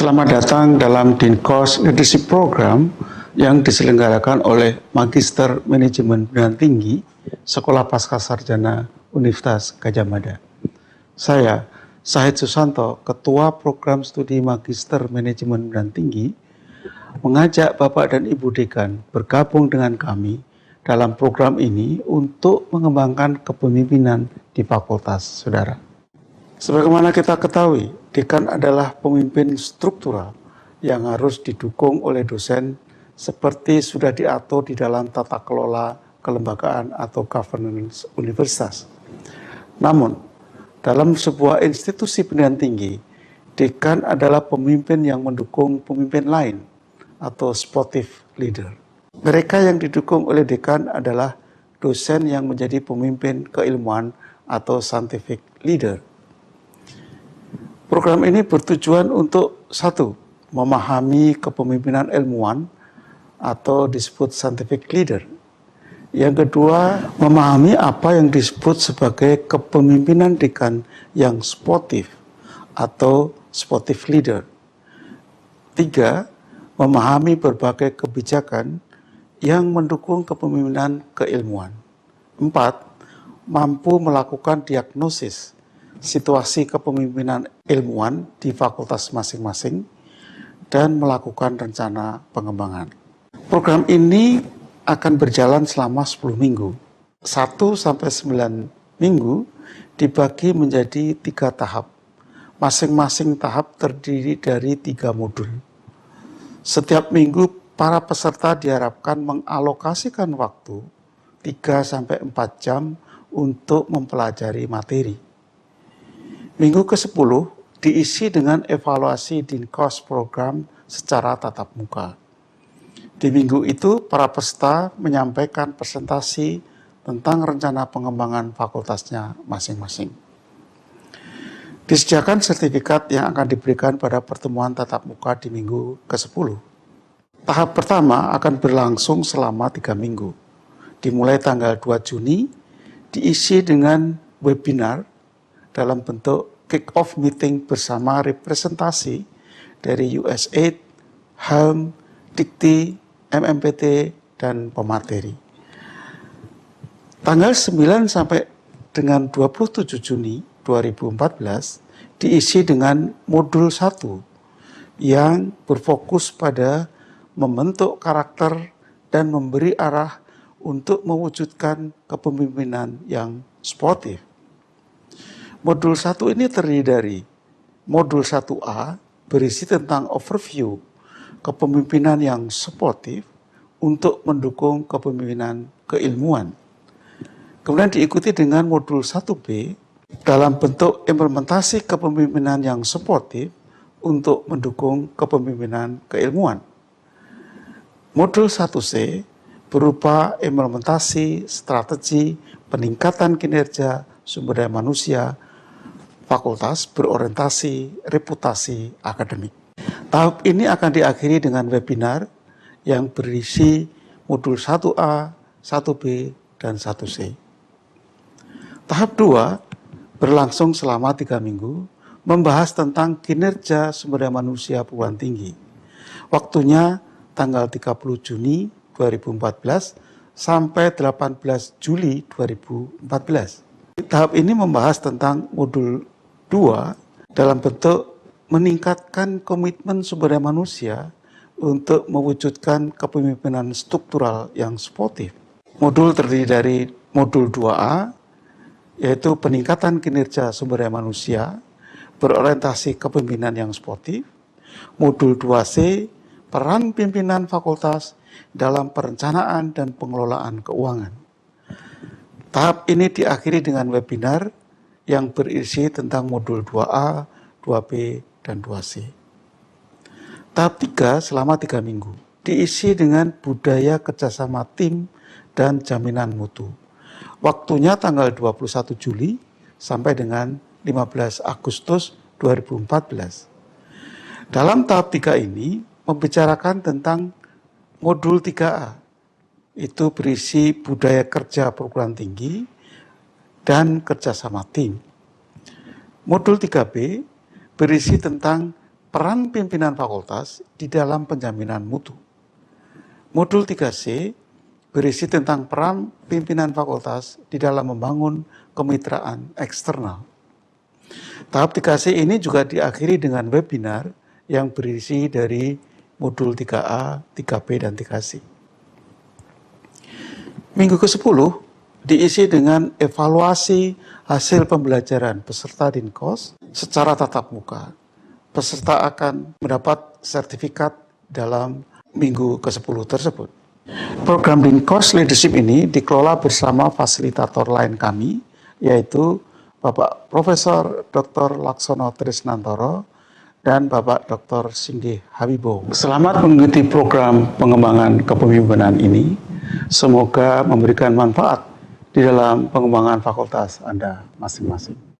Selamat datang dalam Dinkos Leadership Program yang diselenggarakan oleh Magister Manajemen Pendidikan Tinggi Sekolah Pascasarjana Universitas Gadjah Mada. Saya, Syahid Susanto, Ketua Program Studi Magister Manajemen Pendidikan Tinggi, mengajak Bapak dan Ibu Dekan bergabung dengan kami dalam program ini untuk mengembangkan kepemimpinan di fakultas saudara. Sebagaimana kita ketahui, dekan adalah pemimpin struktural yang harus didukung oleh dosen seperti sudah diatur di dalam tata kelola kelembagaan atau governance universitas. Namun, dalam sebuah institusi pendidikan tinggi, dekan adalah pemimpin yang mendukung pemimpin lain atau supportive leader. Mereka yang didukung oleh dekan adalah dosen yang menjadi pemimpin keilmuan atau scientific leader. Program ini bertujuan untuk satu, memahami kepemimpinan ilmuwan atau disebut scientific leader. Yang kedua, memahami apa yang disebut sebagai kepemimpinan dekan yang sportif atau sportive leader. Tiga, memahami berbagai kebijakan yang mendukung kepemimpinan keilmuan. Empat, mampu melakukan diagnosis situasi kepemimpinan ilmuwan di fakultas masing-masing dan melakukan rencana pengembangan. Program ini akan berjalan selama 10 minggu. 1 sampai 9 minggu dibagi menjadi 3 tahap. Masing-masing tahap terdiri dari 3 modul. Setiap minggu para peserta diharapkan mengalokasikan waktu 3 sampai 4 jam untuk mempelajari materi. Minggu ke-10 diisi dengan evaluasi Dinkos program secara tatap muka. Di minggu itu, para peserta menyampaikan presentasi tentang rencana pengembangan fakultasnya masing-masing. Disediakan sertifikat yang akan diberikan pada pertemuan tatap muka di minggu ke-10. Tahap pertama akan berlangsung selama 3 minggu. Dimulai tanggal 2 Juni, diisi dengan webinar dalam bentuk kick-off meeting bersama representasi dari USAID, HELM, Dikti, MMPT, dan pemateri. Tanggal 9 sampai dengan 27 Juni 2014 diisi dengan modul 1 yang berfokus pada membentuk karakter dan memberi arah untuk mewujudkan kepemimpinan yang sportif. Modul 1 ini terdiri dari modul 1A berisi tentang overview kepemimpinan yang sportif untuk mendukung kepemimpinan keilmuan. Kemudian diikuti dengan modul 1B dalam bentuk implementasi kepemimpinan yang sportif untuk mendukung kepemimpinan keilmuan. Modul 1C berupa implementasi strategi peningkatan kinerja sumber daya manusia fakultas berorientasi reputasi akademik. Tahap ini akan diakhiri dengan webinar yang berisi modul 1A, 1B, dan 1C. Tahap 2 berlangsung selama 3 minggu, membahas tentang kinerja sumber daya manusia perguruan tinggi. Waktunya tanggal 30 Juni 2014 sampai 18 Juli 2014. Tahap ini membahas tentang modul 2 dalam bentuk meningkatkan komitmen sumber daya manusia untuk mewujudkan kepemimpinan struktural yang sportif. Modul terdiri dari modul 2A, yaitu peningkatan kinerja sumber daya manusia, berorientasi kepemimpinan yang sportif. Modul 2C, peran pimpinan fakultas dalam perencanaan dan pengelolaan keuangan. Tahap ini diakhiri dengan webinar yang berisi tentang modul 2A, 2B, dan 2C. Tahap 3 selama 3 minggu diisi dengan budaya kerjasama tim dan jaminan mutu. Waktunya tanggal 21 Juli sampai dengan 15 Agustus 2014. Dalam tahap 3 ini membicarakan tentang modul 3A, itu berisi budaya kerja perguruan tinggi dan kerjasama tim. Modul 3B berisi tentang peran pimpinan fakultas di dalam penjaminan mutu. Modul 3C berisi tentang peran pimpinan fakultas di dalam membangun kemitraan eksternal. Tahap 3C ini juga diakhiri dengan webinar yang berisi dari modul 3A, 3B, dan 3C. Minggu ke-10 diisi dengan evaluasi hasil pembelajaran peserta Dinkos secara tatap muka. Peserta akan mendapat sertifikat dalam minggu ke-10 tersebut. Program Dinkos Leadership ini dikelola bersama fasilitator lain kami, yaitu Bapak Profesor Dr. Laksono Trisnantoro dan Bapak Dr. Singgih Habibo. Selamat mengikuti program pengembangan kepemimpinan ini. Semoga memberikan manfaat di dalam pengembangan fakultas Anda masing-masing.